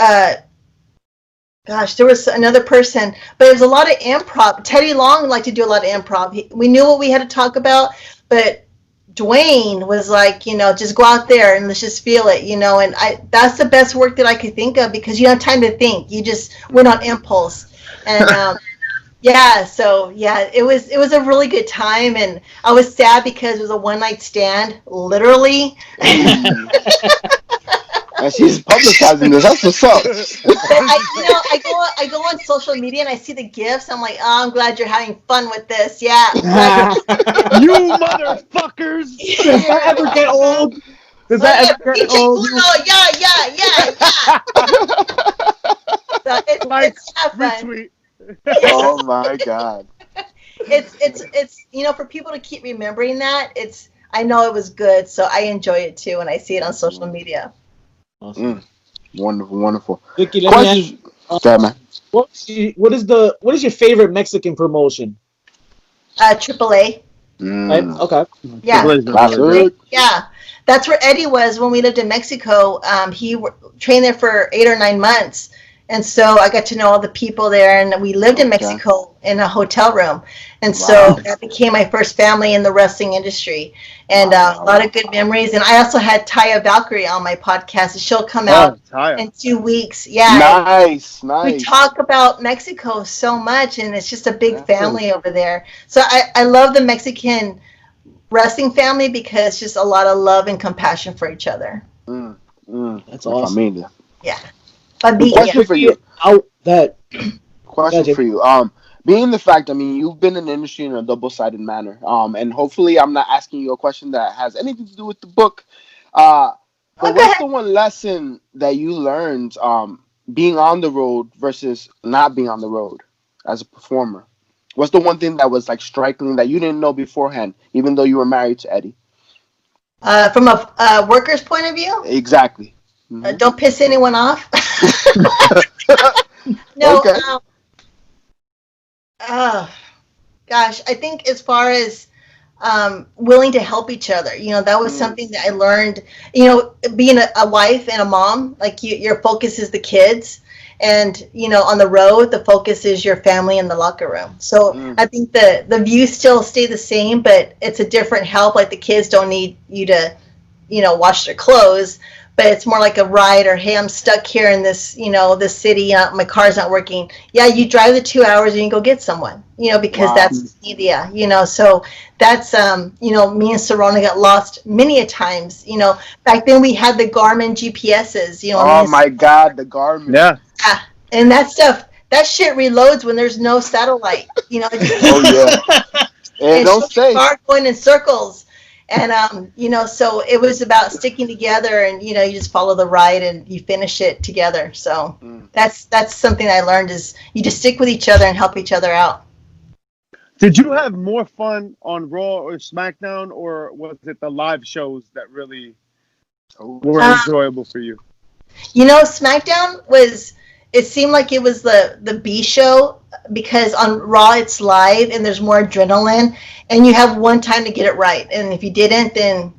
Gosh, there was another person, but it was a lot of improv. Teddy Long liked to do a lot of improv. We knew what we had to talk about, but Dwayne was like, just go out there and let's just feel it, and that's the best work that I could think of because you don't have time to think. You just went on impulse. And yeah, so yeah, it was a really good time, and I was sad because it was a one night stand, literally. And she's publicizing this. That's what's up. I go on social media and I see the gifts. I'm like, oh, I'm glad you're having fun with this. Yeah. You motherfuckers! Does that ever get old? Does that ever get old? Yeah. So it's retweet. Oh my god. It's for people to keep remembering that. I know it was good, so I enjoy it too when I see it on social media. Awesome. Wonderful. Vicky, let me ask you, man. What is your favorite Mexican promotion? AAA. Right? Okay. Yeah. Yeah. That's where Eddie was when we lived in Mexico. He trained there for 8 or 9 months. And so I got to know all the people there, and we lived in Mexico in a hotel room. And so that became my first family in the wrestling industry. And a lot of good memories. And I also had Taya Valkyrie on my podcast. She'll come out in 2 weeks. Yeah. Nice. We talk about Mexico so much, and it's just a big family over there. So I love the Mexican wrestling family because it's just a lot of love and compassion for each other. That's awesome. Yeah. Question for you. Question for you. Being the fact, you've been in the industry in a double-sided manner. And hopefully I'm not asking you a question that has anything to do with the book. But what's the one lesson that you learned being on the road versus not being on the road as a performer? What's the one thing that was like striking that you didn't know beforehand, even though you were married to Eddie? From a worker's point of view? Exactly. Don't piss anyone off. No. Okay. Gosh, I think as far as willing to help each other, that was something that I learned. Being a wife and a mom, like your focus is the kids, and on the road, the focus is your family in the locker room. So I think the views still stay the same, but it's a different help. Like the kids don't need you to, wash their clothes. But it's more like a ride, or hey, I'm stuck here in this, this city. My car's not working. Yeah, you drive the 2 hours and you go get someone, because that's media, So that's, me and Serrano got lost many a times. Back then we had the Garmin GPSs. Oh my God, the Garmin. Yeah. And that stuff, that shit reloads when there's no satellite. Oh yeah. And don't say. Start going in circles. And, so it was about sticking together, and, you just follow the ride and you finish it together. So that's something I learned, is you just stick with each other and help each other out. Did you have more fun on Raw or SmackDown, or was it the live shows that really were enjoyable for you? SmackDown it seemed like it was the B show, because on Raw it's live and there's more adrenaline, and you have one time to get it right, and if you didn't, then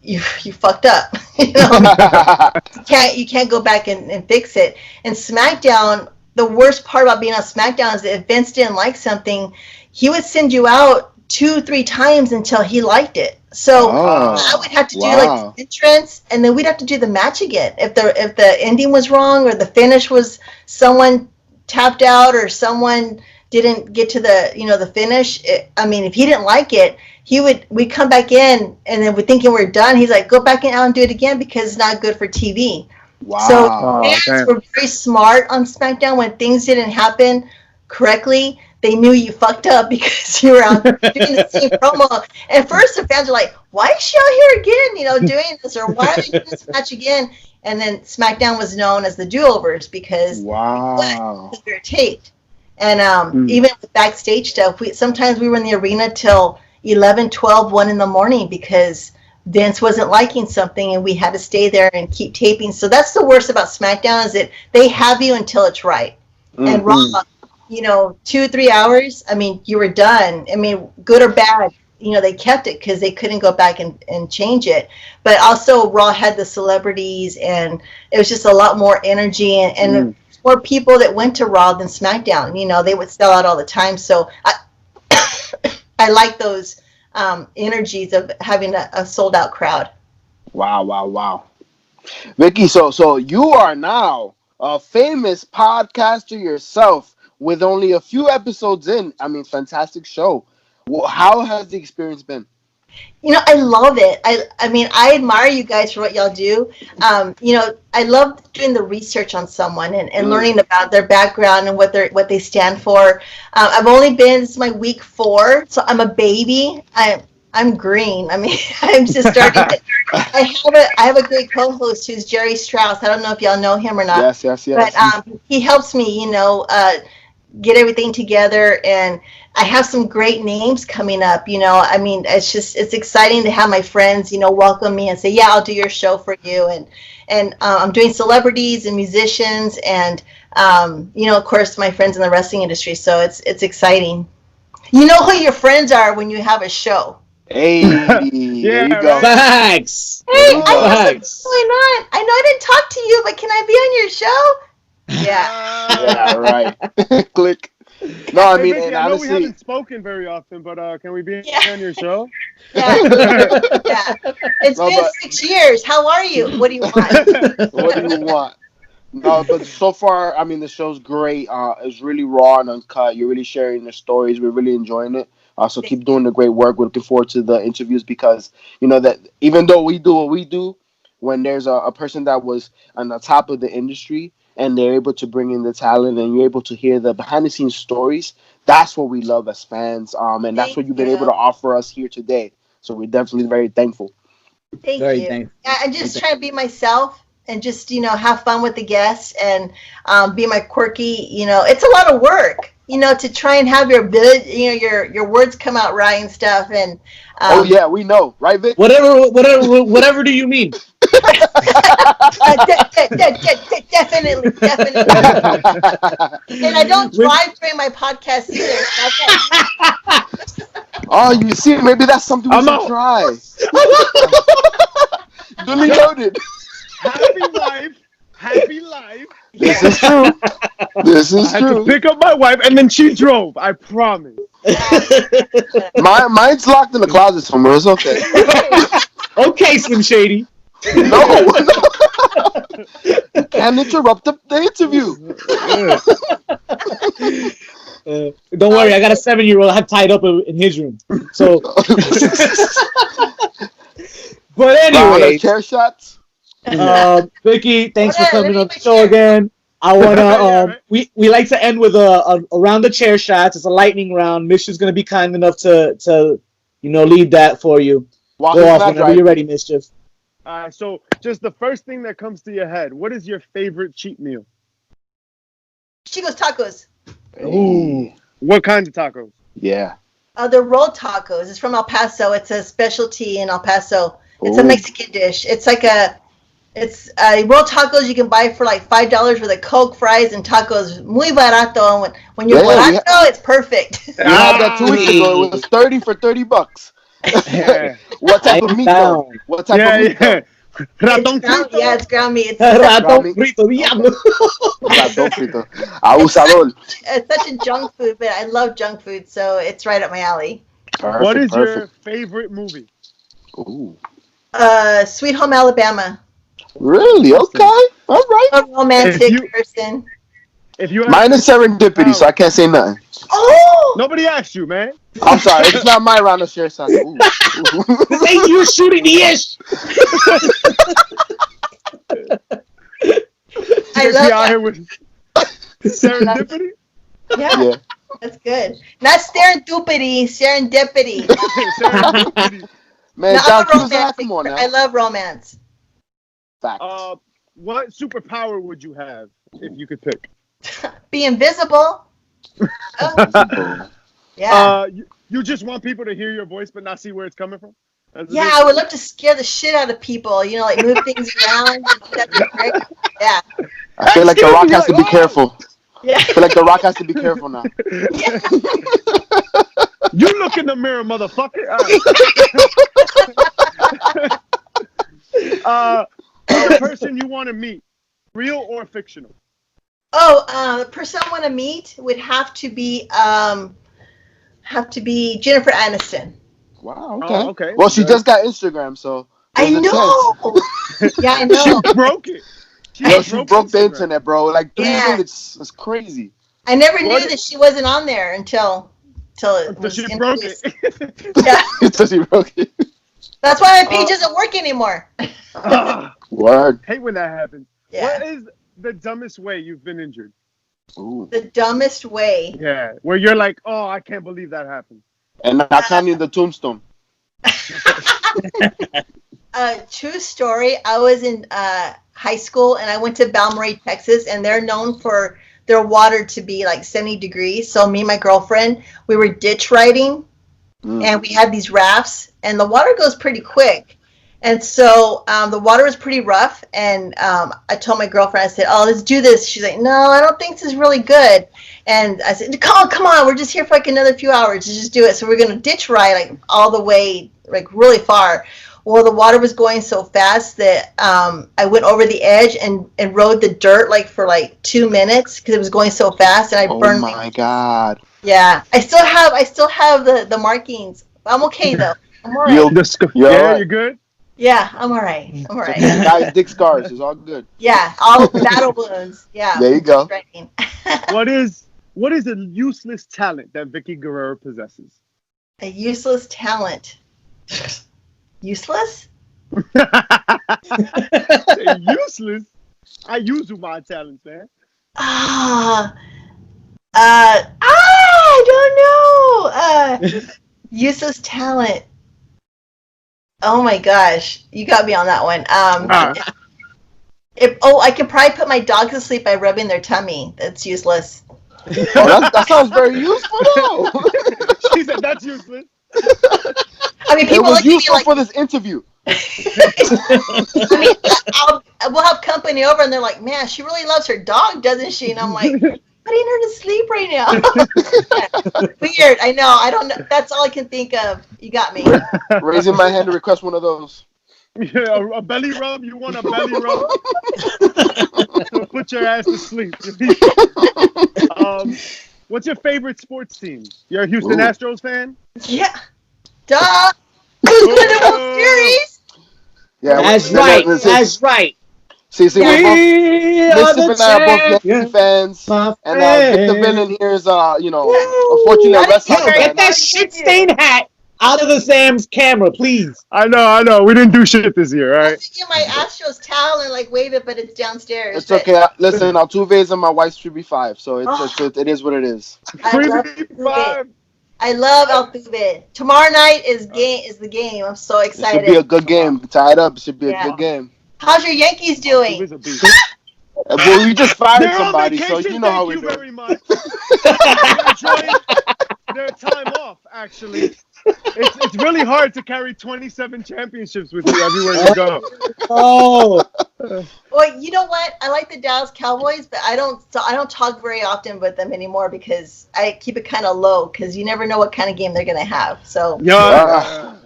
you fucked up. You can't go back and fix it. And SmackDown, the worst part about being on SmackDown is that if Vince didn't like something, he would send you out 2-3 times until he liked it. So I would have to do like the entrance, and then we'd have to do the match again. If the ending was wrong, or the finish was someone tapped out, or someone didn't get to the finish. If he didn't like it, we'd come back in, and then we're thinking we're done. He's like, go back in and do it again because it's not good for TV. Wow. So fans were very smart on SmackDown. When things didn't happen correctly, they knew you fucked up because you were out doing the same promo. And first the fans were like, why is she out here again, doing this? Or why are they doing this match again? And then SmackDown was known as the do-overs because we were taped. And even with backstage stuff, sometimes we were in the arena till 11, 12, 1 in the morning because Vince wasn't liking something and we had to stay there and keep taping. So that's the worst about SmackDown, is that they have you until it's right. And Raw, 2-3 hours, you were done. Good or bad, they kept it because they couldn't go back and change it. But also Raw had the celebrities, and it was just a lot more energy. And more people that went to Raw than SmackDown. You know, they would sell out all the time. So I like those energies of having a sold out crowd. Wow. Vicky, so you are now a famous podcaster yourself with only a few episodes in. I mean, fantastic show. How has the experience been? You know, I love it. I mean, I admire you guys for what y'all do. You know, I love doing the research on someone and learning about their background and what they stand for. I've only been, this is my week 4, so I'm a baby. I'm green. I mean, I'm just starting. I have a great co-host who's Jerry Strauss. I don't know if y'all know him or not. Yes. But he helps me, you know, get everything together, and I have some great names coming up. You know, I mean, it's exciting to have my friends, you know, welcome me and say, yeah, I'll do your show for you. And I'm doing celebrities and musicians, and you know, of course, my friends in the wrestling industry. So it's exciting. You know who your friends are when you have a show. Hey, there you go. Facts. Hey, I know what's going on. I know I didn't talk to you, but can I be on your show? Yeah. Yeah, right. Click. No, I mean, Vicky, and I know honestly, we haven't spoken very often, but can we be on your show? Yeah. It's been 6 years. How are you? What do you want? What do you want? No, but so far, I mean, the show's great. It's really raw and uncut. You're really sharing the stories. We're really enjoying it. So keep doing the great work. We're looking forward to the interviews because, you know, that even though we do what we do, when there's a person that was on the top of the industry and they're able to bring in the talent and you're able to hear the behind the scenes stories, that's what we love as fans. And that's what you've been able to offer us here today. So we're definitely very thankful. Thank you. I'm just trying to be myself and just, you know, have fun with the guests and be my quirky, you know, it's a lot of work, you know, to try and have your words come out right and stuff. And oh yeah, we know, right, Vic? Whatever do you mean? Definitely. And I don't drive during my podcast either. Oh, you see, maybe that's something we should try. Duly noted. Happy life. This is true. I had to pick up my wife, and then she drove. I promise. Mine's locked in the closet somewhere. It's okay. Okay, Slim Shady. No. Can't interrupt the interview. Don't worry, I got a 7-year-old I have tied up in his room. So, but anyway, Chairshots. Vicky, thanks for coming on the show again. I wanna we like to end with a round of chair shots. It's a lightning round. Mischief's gonna be kind enough to you know, lead that for you. Go off whenever you're ready, Mischief. So just the first thing that comes to your head, what is your favorite cheat meal? Chico's Tacos. Ooh. What kinds of tacos? Yeah. They're rolled tacos. It's from El Paso. It's a specialty in El Paso. It's a Mexican dish. It's like it's rolled tacos you can buy for like $5 with a Coke, fries, and tacos. Muy barato. And when you're barato, it's perfect. We had that 2 weeks ago. It was 30 for $30. What type of meat though? What type of meat? Yeah. Ratón frito. Yeah, it's ground meat. It's Ratón frito, diablo. Ratón frito. Abusador. It's such a junk food, but I love junk food, so it's right up my alley. Perfect, what is your favorite movie? Ooh. Sweet Home Alabama. Really? Okay. All right. I'm a romantic person. Mine is Serendipity, so I can't say nothing. Oh! Nobody asked you, man. I'm sorry. It's not my round of share shots. This ain't you shooting the ish. I love out here with Serendipity? Yeah. That's good. Not serendipity, serendipity. Man, John, come on now. I love romance. Fact. What superpower would you have if you could pick? Be invisible. Yeah. You just want people to hear your voice but not see where it's coming from? Yeah, I would love to scare the shit out of people. You know, like move things around. Yeah. I feel like The Rock has to be careful. Yeah. I feel like The Rock has to be careful now. Yeah. You look in the mirror, motherfucker. A person you want to meet, real or fictional? Oh, the person I want to meet would have to be Jennifer Aniston. Wow. Okay. Oh, okay. Well, she just got Instagram, so I know. Yeah, I know. She broke it. She broke the internet, bro. Like 3 minutes. That's crazy. I never knew that she wasn't on there until she broke it. Yeah. Until she broke it. That's why my page doesn't work anymore. Word. Hate when that happens. Yeah. What is the dumbest way you've been injured? Ooh. The dumbest way. Yeah, where you're like, oh, I can't believe that happened. And not counting the tombstone. True story. I was in high school and I went to Balmorhea, Texas, and they're known for their water to be like 70 degrees. So me and my girlfriend, we were ditch riding, and we had these rafts, and the water goes pretty quick. And so the water was pretty rough, and I told my girlfriend, I said, oh, let's do this. She's like, no, I don't think this is really good. And I said, come on, we're just here for like another few hours. Let's just do it. So we're going to ditch ride like all the way, like really far. Well, the water was going so fast that I went over the edge and rode the dirt like for like 2 minutes because it was going so fast, and I burned. Oh my god! Yeah, I still have the markings. I'm okay though. I'm alright. You're good. Yeah, I'm alright. I'm alright. Guys, dick scars is all good. Yeah, all battle wounds. Yeah. There you go. What is a useless talent that Vickie Guerrero possesses? A useless talent. Useless? Useless? I use my talents, man. I don't know. Useless talent. Oh my gosh, you got me on that one. I could probably put my dog to sleep by rubbing their tummy. That's useless. Oh, that sounds very useful, though. She said that's useless. I mean, people it was useful like, for this interview. I mean, we'll have company over, and they're like, "Man, she really loves her dog, doesn't she?" And I'm like, "Putting her to sleep right now." Weird. I know. I don't know. That's all I can think of. You got me. Raising my hand to request one of those. Yeah, a belly rub. You want a belly rub? So put your ass to sleep. What's your favorite sports team? You're a Houston Astros fan? Yeah. Duh. Who's going to the World Series? Yeah, that's right. That's right. See, we're both Mississippi and I are both Yankee fans, and Victor Villain here is, unfortunately a wrestling fan. Get that shit-stained hat out of the Sam's camera, please. I know. We didn't do shit this year, all right? I'm thinking my Astros towel and like wave it, but it's downstairs. It's okay. Listen, Altuve's and my wife's 3B5, so it is what it is. 3B5. I love Altuve. Tomorrow night is the game. I'm so excited. It should be a good game. Tied up. It should be a good game. How's your Yankees doing? Well, we just fired somebody, so you know how we do. Thank you very much. They're enjoying their time off, actually. It's really hard to carry 27 championships with you everywhere you go. Oh. Well, you know what? I like the Dallas Cowboys, but I don't talk very often with them anymore because I keep it kind of low because you never know what kind of game they're gonna have. So.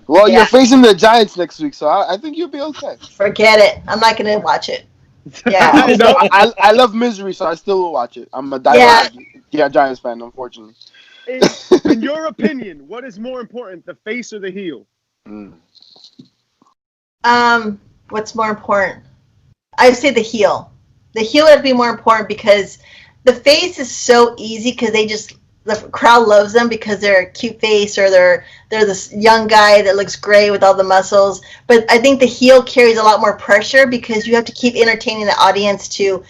Well, you're facing the Giants next week, so I think you'll be okay. Forget it. I'm not gonna watch it. Yeah. I love misery, so I still will watch it. I'm a diehard Giants fan, unfortunately. In your opinion, what is more important, the face or the heel? What's more important? I'd say the heel. The heel would be more important because the face is so easy because the crowd loves them because they're a cute face or they're this young guy that looks great with all the muscles. But I think the heel carries a lot more pressure because you have to keep entertaining the audience to,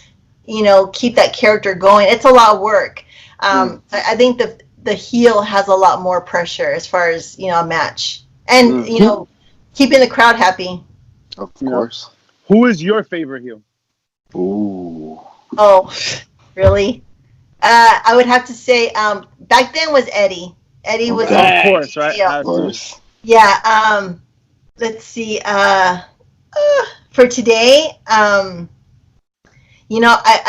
keep that character going. It's a lot of work. I think the heel has a lot more pressure as far as, a match. And, keeping the crowd happy. Of course. Who is your favorite heel? Ooh. Oh, really? I would have to say back then was Eddie. Eddie was of course, right? Of course. Yeah. Let's see. For today, I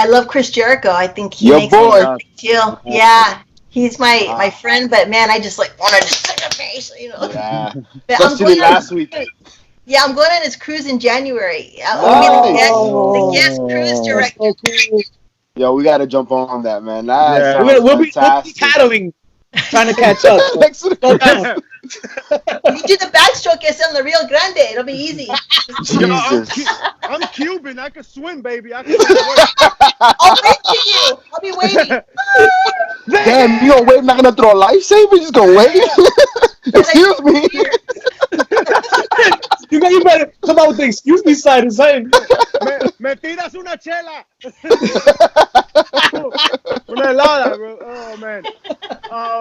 love Chris Jericho. I think he makes a big deal. Yeah. He's my friend, but man, I just wanted to touch a face, Yeah. But especially last week. Yeah, I'm going on his cruise in January. I'll be the guest cruise director. Yo, we gotta jump on that, man. That Yeah. sounds We'll be fantastic. paddling, trying to catch up. Next to the- Slow down. You do the backstroke, it's on the Rio Grande. It'll be easy. Yo, Jesus. I'm Cuban. I can swim, baby. I can swim. I'll wait for you. I'll be waiting. Damn, you gonna wait? Not gonna throw a lifesaver? You just gonna wait? Excuse me. You better come out with the excuse me side and say, Me tiras una chela. Una helada, bro. Oh, man.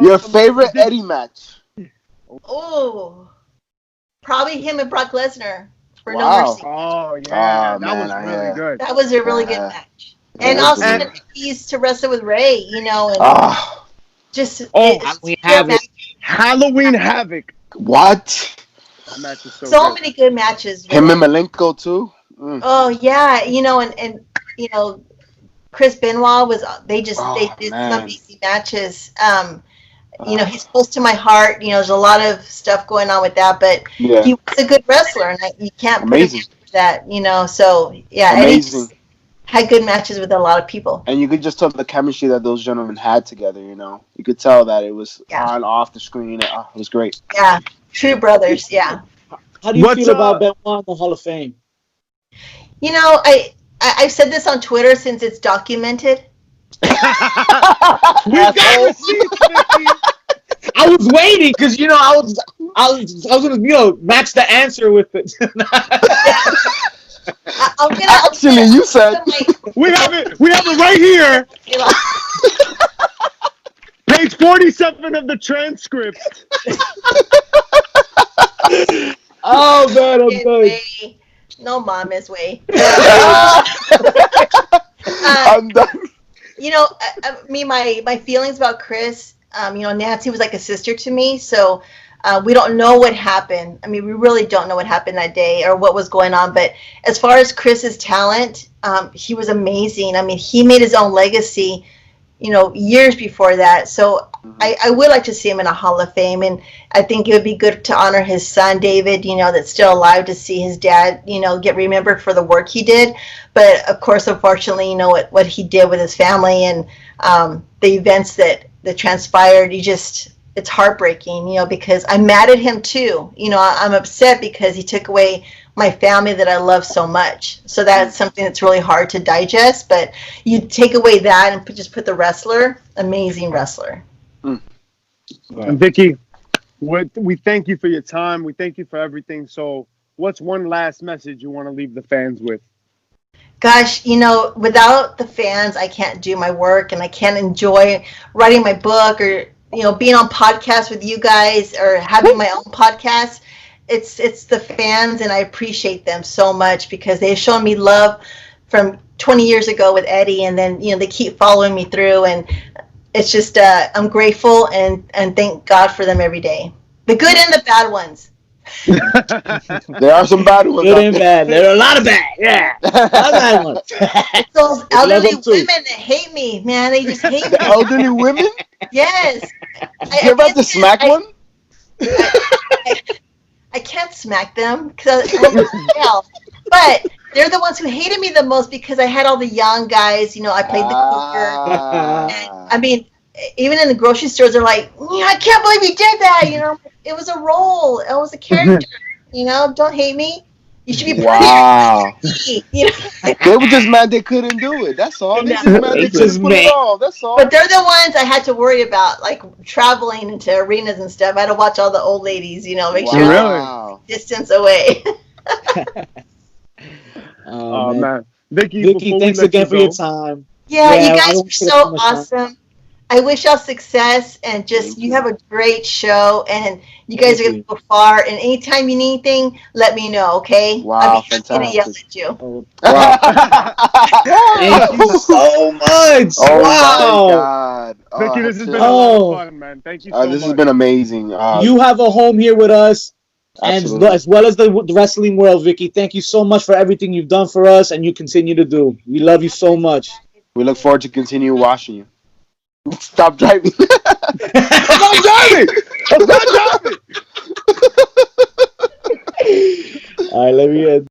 Your favorite Eddie match? Oh, probably him and Brock Lesnar for Wow. No Mercy. Oh, yeah. Oh, that was man, really yeah. good. That was a really good match. And Yeah, also and- the keys to wrestle with Ray, you know, and Ah, just we have it. Halloween Havoc. what? That match is so so good. many good matches. Him really. and Malenko too. Mm. Oh yeah, you know, and you know, Chris Benoit was. They did man. some amazing matches. You know, he's close to my heart. You know, there's a lot of stuff going on with that, but Yeah, he was a good wrestler, and you can't put him amazing. for that. You know, so yeah, Eddie Amazing. just had good matches with a lot of people. And you could just tell the chemistry that those gentlemen had together. You know, you could tell that it was Yeah. on, off the screen. It was great. Yeah, true brothers. Yeah. how do you What's, feel about Benoit in the Hall of Fame? You know, I've said this on Twitter since it's documented. We got receipts, Vicky. I was waiting because I was gonna match the answer with it. I'm gonna Actually, you said. We have it right here. Page 47 of the transcript. Oh man, I'm done. way. No mama's way. I'm done. You know, I mean, my feelings about Chris, you know, Nancy was like a sister to me, so we don't know what happened. I mean, we really don't know what happened that day or what was going on, but as far as Chris's talent, he was amazing. I mean, he made his own legacy, you know, years before that, so I would like to see him in a Hall of Fame, and I think it would be good to honor his son, David, you know, that's still alive, to see his dad, you know, get remembered for the work he did. But, of course, unfortunately, you know, what he did with his family and the events that transpired, it's heartbreaking, you know, because I'm mad at him, too. You know, I'm upset because he took away my family that I love so much. So that's something that's really hard to digest. But you take away that and just put the wrestler, amazing wrestler. And Vicky, we thank you for your time. We thank you for everything. So what's one last message you want to leave the fans with? Gosh, you know, without the fans, I can't do my work, and I can't enjoy writing my book or, you know, being on podcasts with you guys or having my own podcast. It's the fans, and I appreciate them so much because they've shown me love from 20 years ago with Eddie, and then, you know, they keep following me through, and it's just, I'm grateful and thank God for them every day. The good and the bad ones. There are some bad ones. Good and bad. There are a lot of bad. Yeah, a lot of bad ones. It's those elderly women that hate me, man. They just hate me. Elderly women? Yes. You're about to smack one? I can't smack them because but they're the ones who hated me the most because I had all the young guys. You know, I played the cooker. And, I mean, even in the grocery stores, they're like, I can't believe you did that. You know, it was a role. It was a character. You know, don't hate me. You should be Wow. you know? They were just mad they couldn't do it. That's all. They just mad they couldn't put it all. That's all. But they're the ones I had to worry about, like traveling into arenas and stuff. I had to watch all the old ladies, you know, make sure Wow. distance away. Oh, man. Vicky, thanks again for your time. Yeah, Yeah, you I guys don't are feel so so much time. awesome. I wish y'all success and just you have a great show and you guys are going to go far. And anytime you need anything, let me know, okay? Wow, I'll be happy to yell fantastic. at you. Oh, thank you so much. Oh Wow. my God. Vicky, this has been a that's lot of fun, man. Thank you so it. much. This has been amazing. You have a home here with us, and Absolutely. as well as the wrestling world, Vicky. Thank you so much for everything you've done for us, and you continue to do. We love you so much. We look forward to continue watching you. Stop driving. I'm not driving! I'm not driving! All right, let me end.